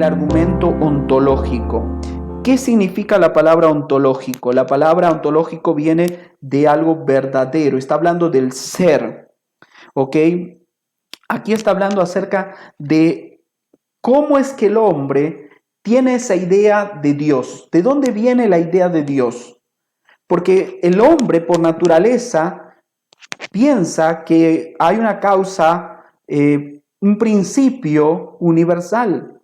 el argumento ontológico. ¿Qué significa la palabra ontológico? La palabra ontológico viene de algo verdadero, está hablando del ser, ¿ok? Aquí está hablando acerca de cómo es que el hombre tiene esa idea de Dios. ¿De dónde viene la idea de Dios? Porque el hombre por naturaleza piensa que hay una causa, un principio universal,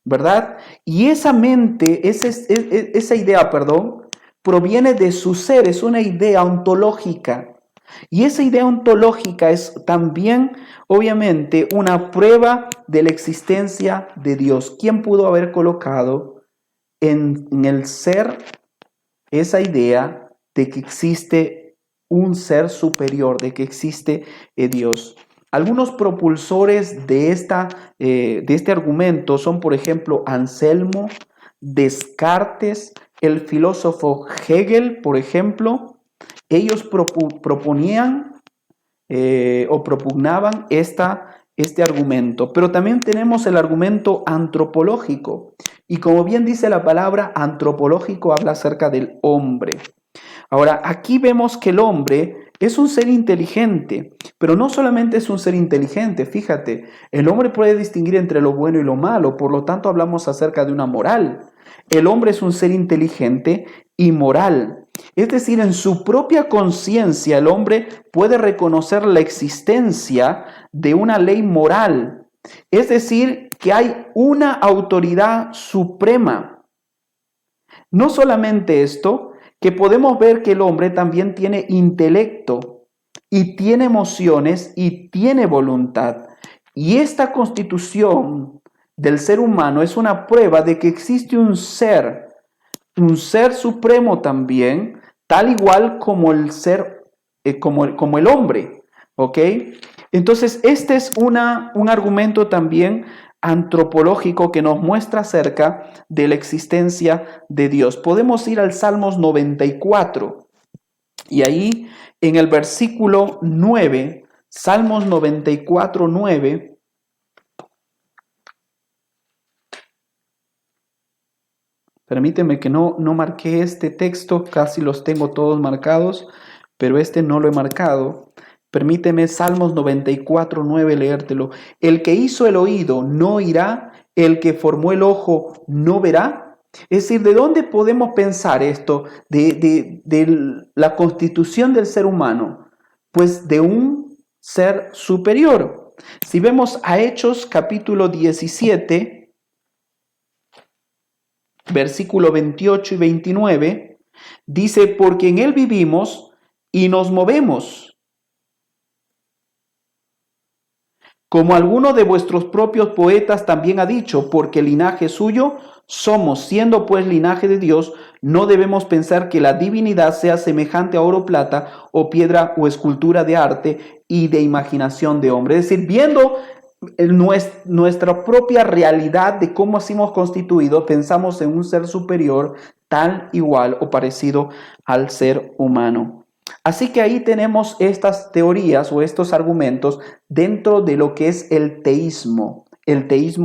¿verdad? Y esa mente, esa idea, proviene de su ser, es una idea ontológica. Y esa idea ontológica es también, obviamente, una prueba de la existencia de Dios. ¿Quién pudo haber colocado en el ser esa idea de que existe un ser superior, de que existe Dios? Algunos propulsores de este argumento son, por ejemplo, Anselmo, Descartes, el filósofo Hegel, por ejemplo. Ellos proponían o propugnaban este argumento. Pero también tenemos el argumento antropológico. Y como bien dice la palabra, antropológico habla acerca del hombre. Ahora, aquí vemos que el hombre es un ser inteligente, pero no solamente es un ser inteligente, fíjate, el hombre puede distinguir entre lo bueno y lo malo, por lo tanto hablamos acerca de una moral. El hombre es un ser inteligente y moral. Es decir, en su propia conciencia el hombre puede reconocer la existencia de una ley moral. Es decir, que hay una autoridad suprema. No solamente esto, que podemos ver que el hombre también tiene intelecto y tiene emociones y tiene voluntad. Y esta constitución del ser humano es una prueba de que existe un ser supremo también, tal igual como el ser, como el hombre, ¿ok? Entonces, este es un argumento también antropológico que nos muestra acerca de la existencia de Dios. Podemos ir al Salmos 94 y ahí en el versículo 9, Salmos 94, 9, permíteme que no marqué este texto, casi los tengo todos marcados, pero este no lo he marcado. Permíteme Salmos 94, 9 leértelo. El que hizo el oído no oirá, el que formó el ojo no verá. Es decir, ¿de dónde podemos pensar esto? De la constitución del ser humano. Pues de un ser superior. Si vemos a Hechos capítulo 17, versículo 28 y 29, dice, porque en él vivimos y nos movemos. Como alguno de vuestros propios poetas también ha dicho, porque linaje suyo somos, siendo pues linaje de Dios, no debemos pensar que la divinidad sea semejante a oro, plata o piedra o escultura de arte y de imaginación de hombre. Es decir, viendo nuestra propia realidad de cómo así hemos constituido, pensamos en un ser superior tal, igual o parecido al ser humano. Así que ahí tenemos estas teorías o estos argumentos dentro de lo que es el teísmo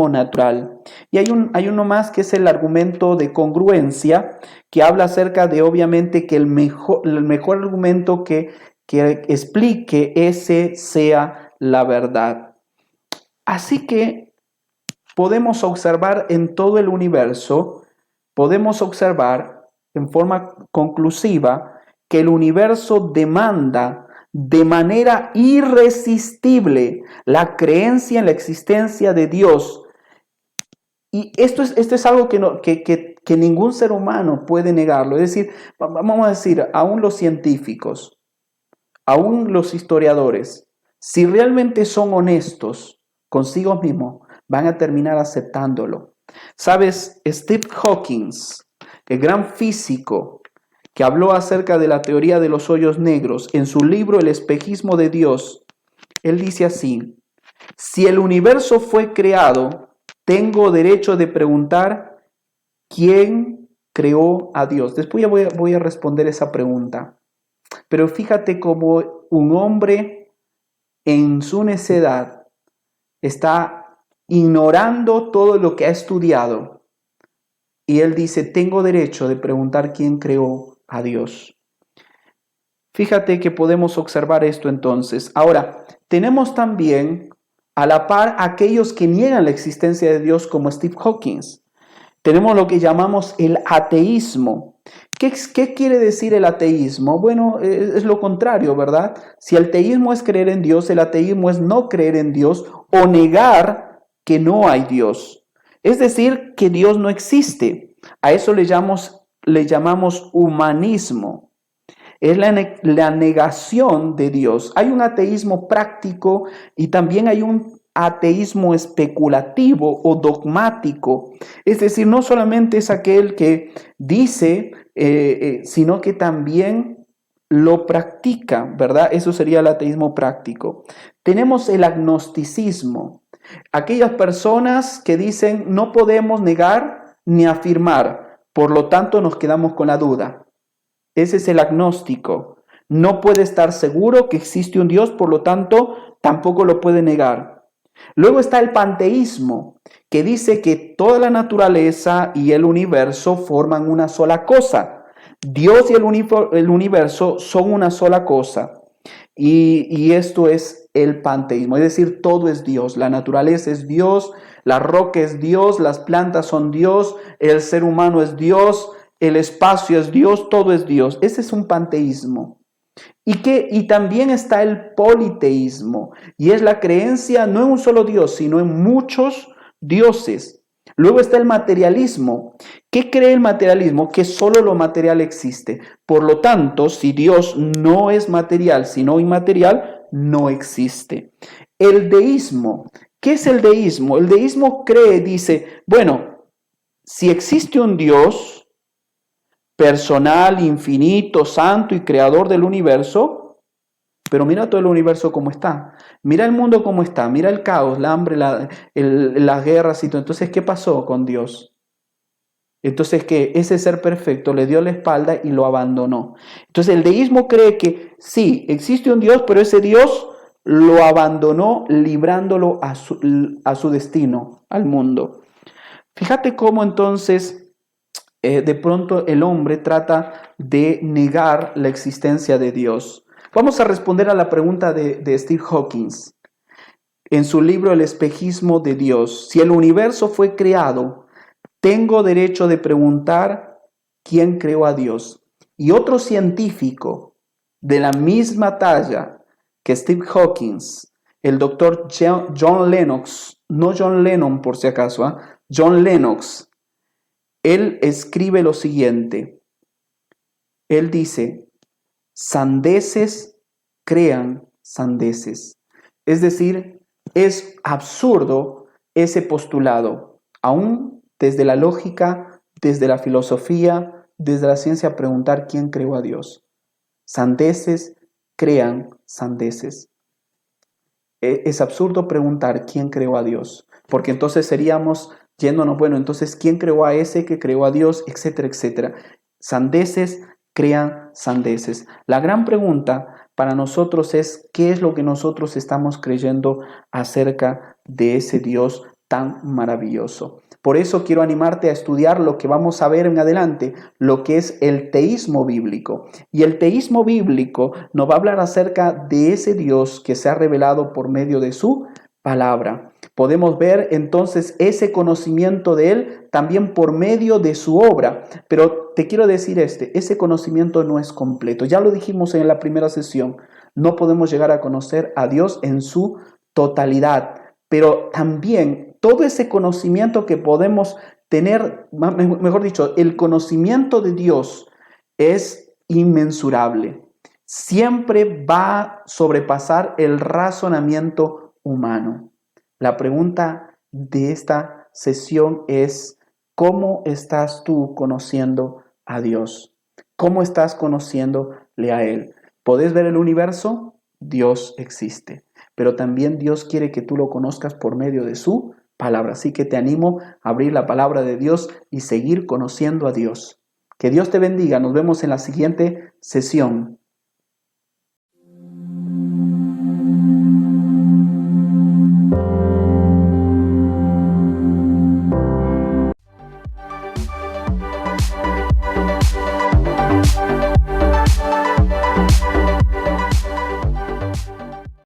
natural. Y hay uno más que es el argumento de congruencia, que habla acerca de obviamente que el mejor argumento que explique ese sea la verdad. Así que podemos observar en todo el universo, podemos observar en forma conclusiva que el universo demanda de manera irresistible la creencia en la existencia de Dios. Y esto es algo que ningún ser humano puede negarlo. Es decir, vamos a decir, aún los científicos, aún los historiadores, si realmente son honestos consigo mismos, van a terminar aceptándolo. ¿Sabes? Stephen Hawking, el gran físico que habló acerca de la teoría de los hoyos negros, en su libro El espejismo de Dios, él dice así: si el universo fue creado, tengo derecho de preguntar quién creó a Dios. Después ya voy a responder esa pregunta. Pero fíjate cómo un hombre en su necedad está ignorando todo lo que ha estudiado. Y él dice, tengo derecho de preguntar quién creó a Dios. Fíjate que podemos observar esto entonces. Ahora, tenemos también a la par aquellos que niegan la existencia de Dios como Steve Hawking. Tenemos lo que llamamos el ateísmo. ¿Qué quiere decir el ateísmo? Bueno, es lo contrario, ¿verdad? Si el teísmo es creer en Dios, el ateísmo es no creer en Dios o negar que no hay Dios. Es decir, que Dios no existe. A eso le llamamos humanismo. Es la negación de Dios. Hay un ateísmo práctico y también hay un ateísmo especulativo o dogmático. Es decir, no solamente es aquel que dice, sino que también lo practica, ¿verdad? Eso sería el ateísmo práctico. Tenemos el agnosticismo. Aquellas personas que dicen no podemos negar ni afirmar, por lo tanto nos quedamos con la duda. Ese es el agnóstico. No puede estar seguro que existe un Dios, por lo tanto, tampoco lo puede negar. Luego está el panteísmo, que dice que toda la naturaleza y el universo forman una sola cosa. Dios y el universo son una sola cosa. Y esto es el panteísmo, es decir, todo es Dios. La naturaleza es Dios, la roca es Dios, las plantas son Dios, el ser humano es Dios, el espacio es Dios, todo es Dios. Ese es un panteísmo. Y también está el politeísmo, y es la creencia no en un solo Dios, sino en muchos dioses. Luego está el materialismo. ¿Qué cree el materialismo? Que solo lo material existe. Por lo tanto, si Dios no es material, sino inmaterial, no existe. El deísmo. ¿Qué es el deísmo? El deísmo dice, bueno, si existe un Dios personal, infinito, santo y creador del universo, pero mira todo el universo como está, mira el mundo como está, mira el caos, la hambre, las guerras y todo. Entonces, ¿qué pasó con Dios? Entonces, que ese ser perfecto le dio la espalda y lo abandonó. Entonces, el deísmo cree que sí, existe un Dios, pero ese Dios lo abandonó librándolo a su destino, al mundo. Fíjate cómo entonces de pronto el hombre trata de negar la existencia de Dios. Vamos a responder a la pregunta de Steve Hawking en su libro El espejismo de Dios. Si el universo fue creado, tengo derecho de preguntar quién creó a Dios. Y otro científico de la misma talla que Steve Hawking, el doctor John Lennox, no John Lennon por si acaso, John Lennox, él escribe lo siguiente. Él dice, sandeces crean sandeces. Es decir, es absurdo ese postulado, aún desde la lógica, desde la filosofía, desde la ciencia, preguntar quién creó a Dios. Sandeces crean sandeces. Es absurdo preguntar quién creó a Dios, porque entonces seríamos yéndonos, bueno, entonces quién creó a ese que creó a Dios, etcétera, etcétera. Sandeces crean sandeces. La gran pregunta para nosotros es qué es lo que nosotros estamos creyendo acerca de ese Dios tan maravilloso. Por eso quiero animarte a estudiar lo que vamos a ver en adelante, lo que es el teísmo bíblico. Y el teísmo bíblico nos va a hablar acerca de ese Dios que se ha revelado por medio de su palabra. Podemos ver entonces ese conocimiento de Él también por medio de su obra. Pero te quiero decir ese conocimiento no es completo. Ya lo dijimos en la primera sesión. No podemos llegar a conocer a Dios en su totalidad. Pero también todo ese conocimiento que podemos tener, mejor dicho, el conocimiento de Dios es inmensurable. Siempre va a sobrepasar el razonamiento humano. La pregunta de esta sesión es, ¿cómo estás tú conociendo a Dios? ¿Cómo estás conociéndole a Él? ¿Podés ver el universo? Dios existe. Pero también Dios quiere que tú lo conozcas por medio de su palabra. Así que te animo a abrir la palabra de Dios y seguir conociendo a Dios. Que Dios te bendiga. Nos vemos en la siguiente sesión.